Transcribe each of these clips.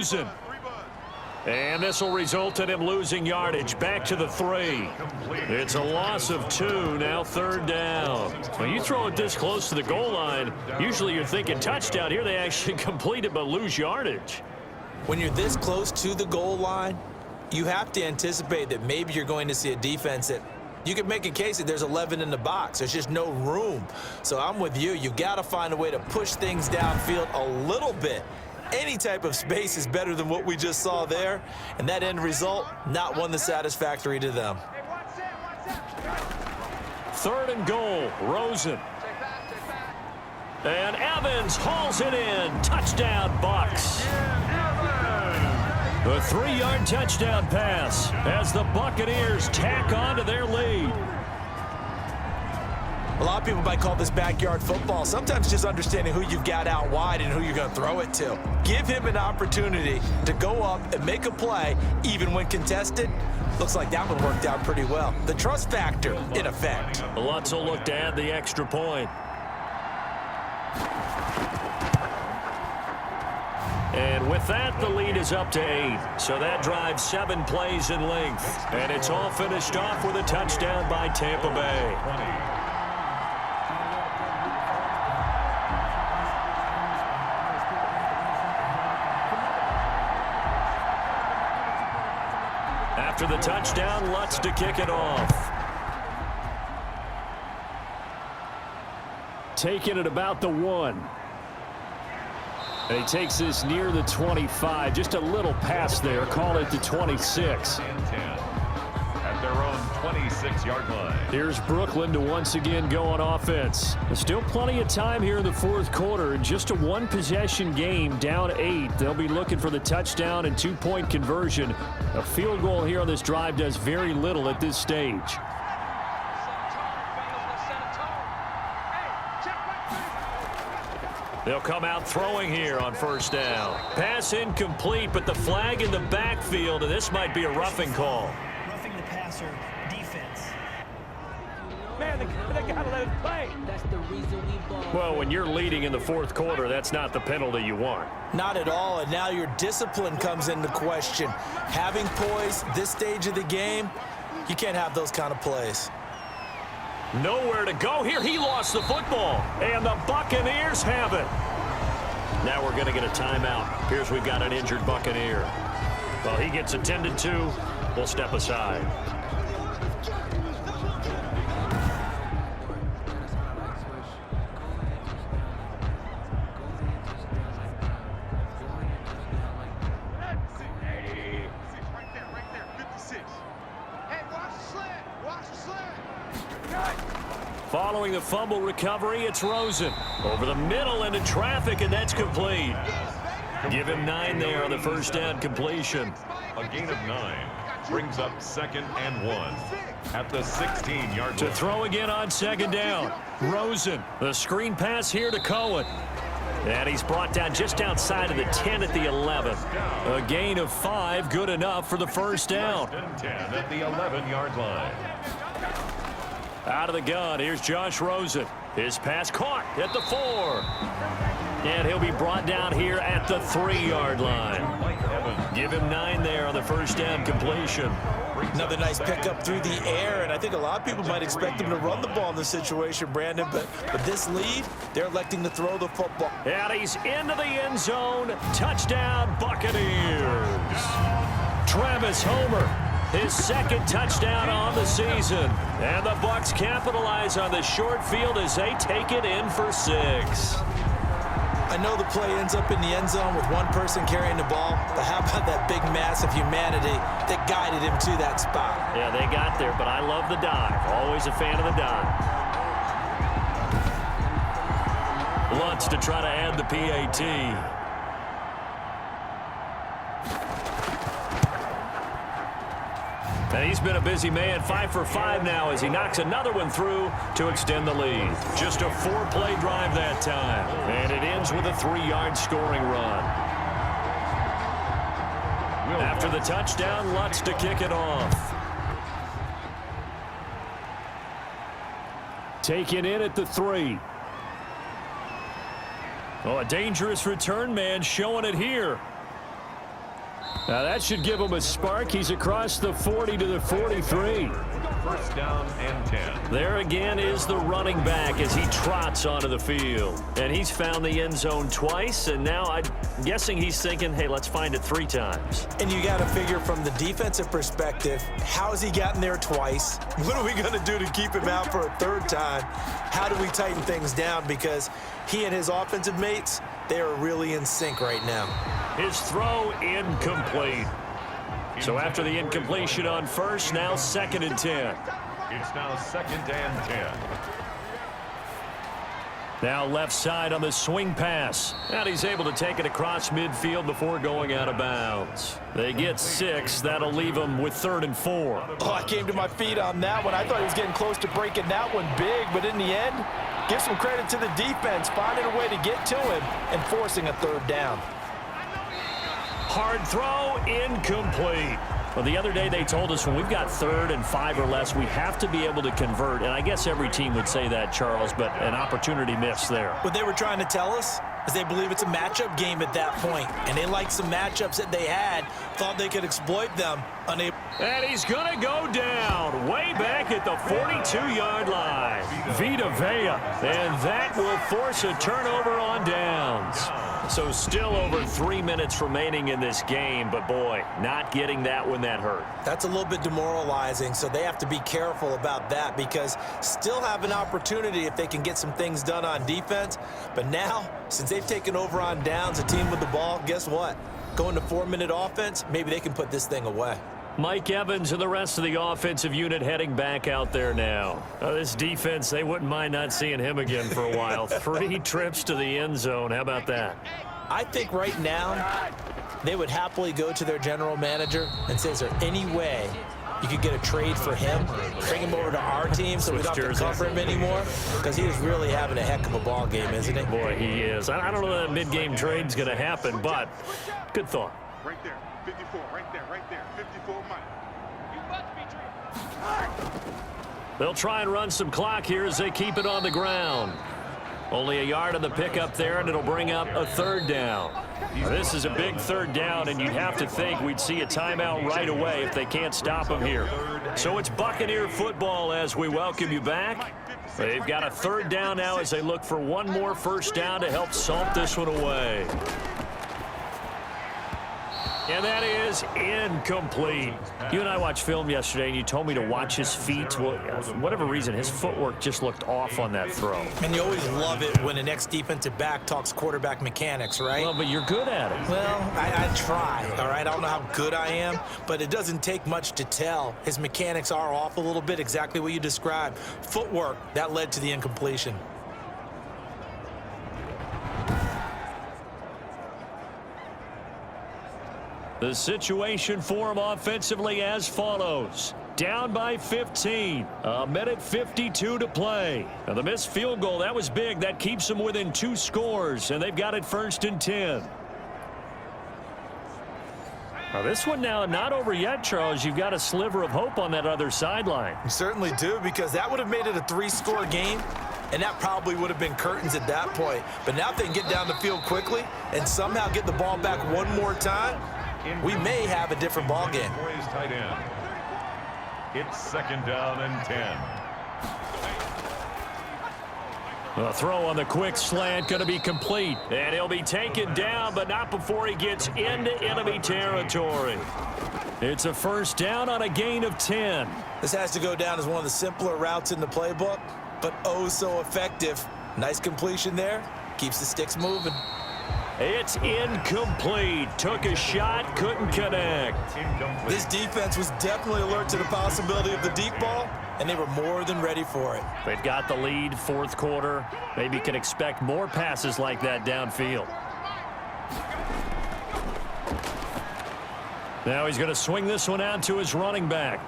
Rosen. And this will result in him losing yardage back to the 3. It's a loss of 2, now 3rd down. When you throw it this close to the goal line, usually you're thinking touchdown. Here they actually complete it but lose yardage. When you're this close to the goal line, you have to anticipate that maybe you're going to see a defense that you can make a case that there's 11 in the box. There's just no room. So I'm with you. You've got to find a way to push things downfield a little bit. Any type of space is better than what we just saw there, and that end result, not one that's satisfactory to them. 3rd and goal, Rosen. And Evans hauls it in. Touchdown, Bucs. A 3-yard touchdown pass as the Buccaneers tack on to their lead. A lot of people might call this backyard football. Sometimes just understanding who you've got out wide and who you're going to throw it to. Give him an opportunity to go up and make a play, even when contested. Looks like that one worked out pretty well. The trust factor, in effect. Lutz will look to add the extra point. And with that, the lead is up to 8. So that drives 7 plays in length. And it's all finished off with a touchdown by Tampa Bay. After the touchdown, Lutz to kick it off. Taking it about the 1. And he takes this near the 25. Just a little pass there. Call it the 26. At their own 26-yard line. Here's Brooklyn to once again go on offense. There's still plenty of time here in the 4th quarter. Just a 1-possession game, down 8. They'll be looking for the touchdown and 2-point conversion. A field goal here on this drive does very little at this stage. They'll come out throwing here on 1st down. Pass incomplete, but the flag in the backfield, and this might be a roughing call. Roughing the passer, defense. Man, they got to let it play. That's the reason we ball. Well, when you're leading in the 4th quarter, that's not the penalty you want. Not at all, and now your discipline comes into question. Having poise this stage of the game, you can't have those kind of plays. Nowhere to go here. He lost the football, and the Buccaneers have it. Now we're going to get a timeout. Here's we've got an injured Buccaneer. Well, he gets attended to. We'll step aside. Following the fumble recovery, it's Rosen. Over the middle into traffic, and that's complete. Give him 9 there on the 1st down completion. A gain of 9 brings up 2nd and 1 at the 16-yard line. To throw again on 2nd down. Rosen, the screen pass here to Cohen. And he's brought down just outside of the 10 at the 11. A gain of 5, good enough for the 1st down. 10 at the 11-yard line. Out of the gun, here's Josh Rosen. His pass caught at the 4. And he'll be brought down here at the 3-yard line. Give him 9 there on the 1st down completion. Another nice pickup through the air, and I think a lot of people might expect him to run the ball in this situation, Brandon, but with this lead, they're electing to throw the football. And he's into the end zone. Touchdown, Buccaneers. Travis Homer, his 2nd touchdown on the season. And the Bucs capitalize on the short field as they take it in for 6. I know the play ends up in the end zone with one person carrying the ball, but how about that big mass of humanity that guided him to that spot? Yeah, they got there, but I love the dive. Always a fan of the dive. Lutz to try to add the PAT. And he's been a busy man, 5 for 5 now as he knocks another one through to extend the lead. Just a 4-play drive that time. And it ends with a 3-yard scoring run. After the touchdown, Lutz to kick it off. Taken in at the 3. Oh, a dangerous return man showing it here. Now that should give him a spark. He's across the 40 to the 43. First down and 10. There again is the running back as he trots onto the field. And he's found the end zone twice, and now I'm guessing he's thinking, hey, let's find it 3 times. And you got to figure from the defensive perspective, how has he gotten there twice? What are we going to do to keep him out for a 3rd time? How do we tighten things down? Because he and his offensive mates, they are really in sync right now. His throw incomplete. So after the incompletion on first, now 2nd and 10. It's now 2nd and 10. Now left side on the swing pass. And he's able to take it across midfield before going out of bounds. They get 6. That'll leave them with 3rd and 4. Oh, I came to my feet on that one. I thought he was getting close to breaking that one big, but in the end, give some credit to the defense, finding a way to get to him and forcing a 3rd down. Hard throw, incomplete. Well, the other day they told us when we've got 3rd and 5 or less, we have to be able to convert. And I guess every team would say that, Charles, but an opportunity missed there. What they were trying to tell us is they believe it's a matchup game at that point. And they liked some matchups that they had, thought they could exploit them. Unable. And he's going to go down way back at the 42-yard line. Vita Vea. And that will force a turnover on downs. So still over 3 minutes remaining in this game, but boy, not getting that when that hurt. That's a little bit demoralizing, so they have to be careful about that because still have an opportunity if they can get some things done on defense. But now, since they've taken over on downs, a team with the ball, guess what? Going to 4-minute offense, maybe they can put this thing away. Mike Evans and the rest of the offensive unit heading back out there now. This defense, they wouldn't mind not seeing him again for a while. 3 trips to the end zone. How about that? I think right now they would happily go to their general manager and say, is there any way you could get a trade for him, bring him over to our team so we don't have to cover him anymore? Because he is really having a heck of a ball game, isn't he? Boy, he is. I don't know that mid-game trade's going to happen, but good thought. Right there, 54, right there, 54 Mike. They'll try and run some clock here as they keep it on the ground. Only a yard on the pickup there, and it'll bring up a 3rd down. This is a big 3rd down, and you'd have to think we'd see a timeout right away if they can't stop him here. So it's Buccaneer football as we welcome you back. They've got a 3rd down now as they look for one more first down to help salt this one away. And that is incomplete. You and I watched film yesterday, and you told me to watch his feet. Well, for whatever reason, his footwork just looked off on that throw. And you always love it when an ex-defensive back talks quarterback mechanics, right? Well, but you're good at it. Well, I try, all right? I don't know how good I am, but it doesn't take much to tell. His mechanics are off a little bit, exactly what you described. Footwork, that led to the incompletion. The situation for him offensively as follows. Down by 15. 1:52 to play. Now the missed field goal, that was big. That keeps them within 2 scores, and they've got it 1st and 10. Now this one now not over yet, Charles. You've got a sliver of hope on that other sideline. You certainly do, because that would have made it a 3-score game, and that probably would have been curtains at that point. But now if they can get down the field quickly and somehow get the ball back one more time, we may have a different ball game. Tight end. It's 2nd down and 10. The throw on the quick slant going to be complete. And he'll be taken down, but not before he gets into enemy territory. It's a 1st down on a gain of 10. This has to go down as one of the simpler routes in the playbook, but oh so effective. Nice completion there. Keeps the sticks moving. It's incomplete. Took a shot, couldn't connect. This defense was definitely alert to the possibility of the deep ball, and they were more than ready for it. They've got the lead, 4th quarter. Maybe can expect more passes like that downfield. Now he's going to swing this one out to his running back.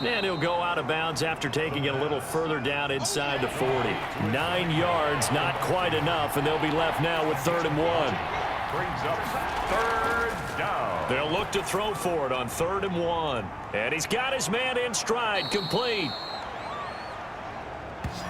And he'll go out of bounds after taking it a little further down inside the 40. 9 yards, not quite enough, and they'll be left now with 3rd and 1. Brings up 3rd down. They'll look to throw for it on 3rd and 1. And he's got his man in stride, complete.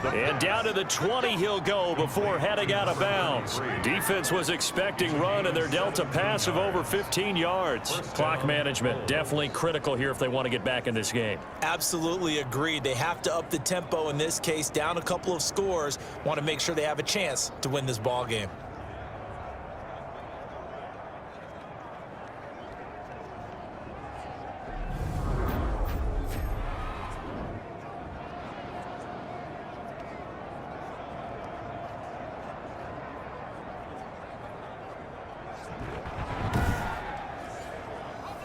And down to the 20 he'll go before heading out of bounds. Defense was expecting run, and they're dealt a pass of over 15 yards. Clock management definitely critical here if they want to get back in this game. Absolutely agreed. They have to up the tempo in this case, down a couple of scores. Want to make sure they have a chance to win this ball game.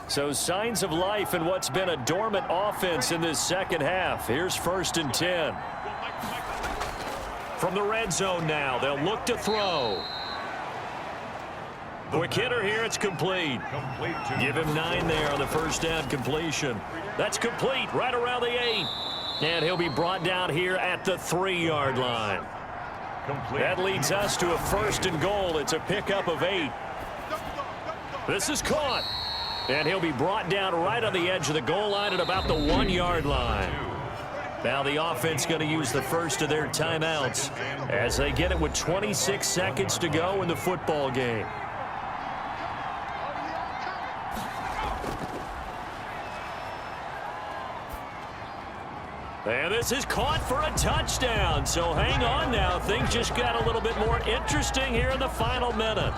So signs of life in what's been a dormant offense in this second half. Here's 1st and 10. From the red zone now, they'll look to throw. Quick hitter here, it's complete. Give him 9 there on the first down completion. That's complete right around the 8. And he'll be brought down here at the 3-yard line. That leads us to a 1st and goal. It's a pickup of 8. This is caught. And he'll be brought down right on the edge of the goal line at about the 1-yard line. Now the offense going to use the first of their timeouts as they get it with 26 seconds to go in the football game. And this is caught for a touchdown. So hang on now. Things just got a little bit more interesting here in the final minute.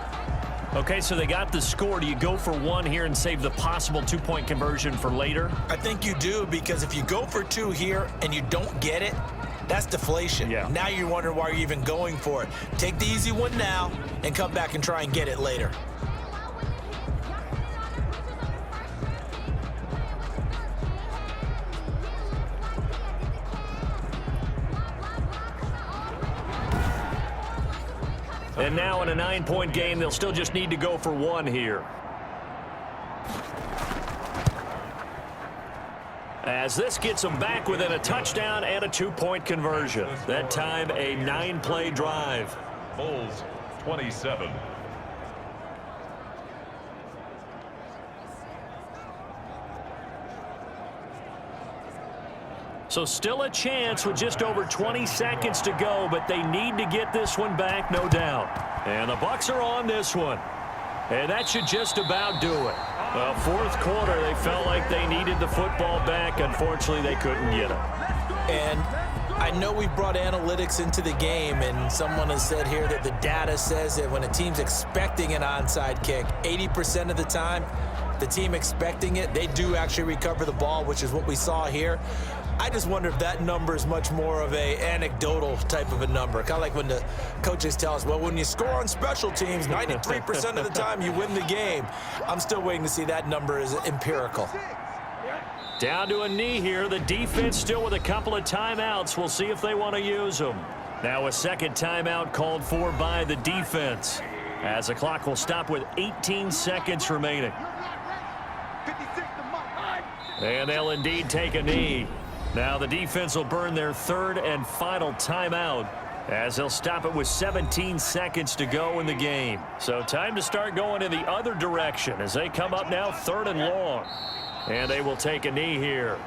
Okay, so they got the score. Do you go for 1 here and save the possible 2-point conversion for later? I think you do, because if you go for 2 here and you don't get it, that's deflation. Yeah. Now you're wondering why you're even going for it. Take the easy one now and come back and try and get it later. And now in a 9-point game, they'll still just need to go for 1 here. As this gets them back within a touchdown and a 2-point conversion. That time a 9-play drive. Bulls 27. So still a chance with just over 20 seconds to go, but they need to get this one back, no doubt. And the Bucs are on this one. And that should just about do it. Well, 4th quarter, they felt like they needed the football back. Unfortunately, they couldn't get it. And I know we brought analytics into the game, and someone has said here that the data says that when a team's expecting an onside kick, 80% of the time, the team expecting it, they do actually recover the ball, which is what we saw here. I just wonder if that number is much more of a anecdotal type of a number. Kind of like when the coaches tell us, well, when you score on special teams, 93% of the time you win the game. I'm still waiting to see that number is empirical. Down to a knee here. The defense still with a couple of timeouts. We'll see if they want to use them. Now a second timeout called for by the defense, as the clock will stop with 18 seconds remaining. And they'll indeed take a knee. Now the defense will burn their 3rd and final timeout, as they'll stop it with 17 seconds to go in the game. So time to start going in the other direction as they come up now 3rd and long. And they will take a knee here.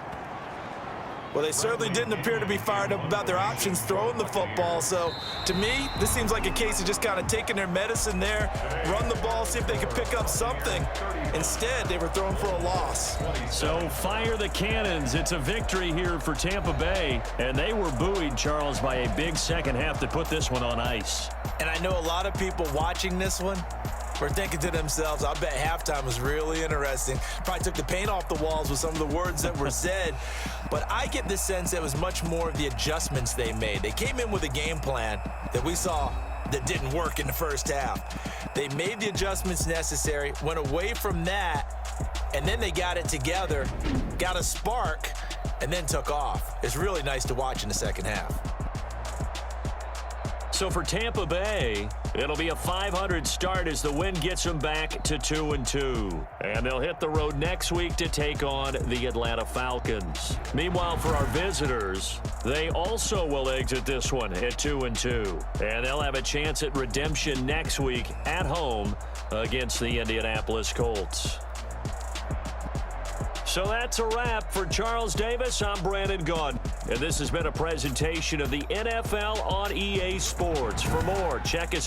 Well, they certainly didn't appear to be fired up about their options throwing the football. So, to me, this seems like a case of just kind of taking their medicine there, run the ball, see if they could pick up something. Instead, they were throwing for a loss. So, fire the cannons. It's a victory here for Tampa Bay. And they were buoyed, Charles, by a big second half to put this one on ice. And I know a lot of people watching this one were thinking to themselves, I bet halftime was really interesting. Probably took the paint off the walls with some of the words that were said. But I get the sense it was much more of the adjustments they made. They came in with a game plan that we saw that didn't work in the first half. They made the adjustments necessary, went away from that, and then they got it together, got a spark, and then took off. It's really nice to watch in the second half. So for Tampa Bay, it'll be a .500 start as the win gets them back to 2-2. And they'll hit the road next week to take on the Atlanta Falcons. Meanwhile, for our visitors, they also will exit this one at 2-2. And they'll have a chance at redemption next week at home against the Indianapolis Colts. So that's a wrap. For Charles Davis, I'm Brandon Gaudin. And this has been a presentation of the NFL on EA Sports. For more, check us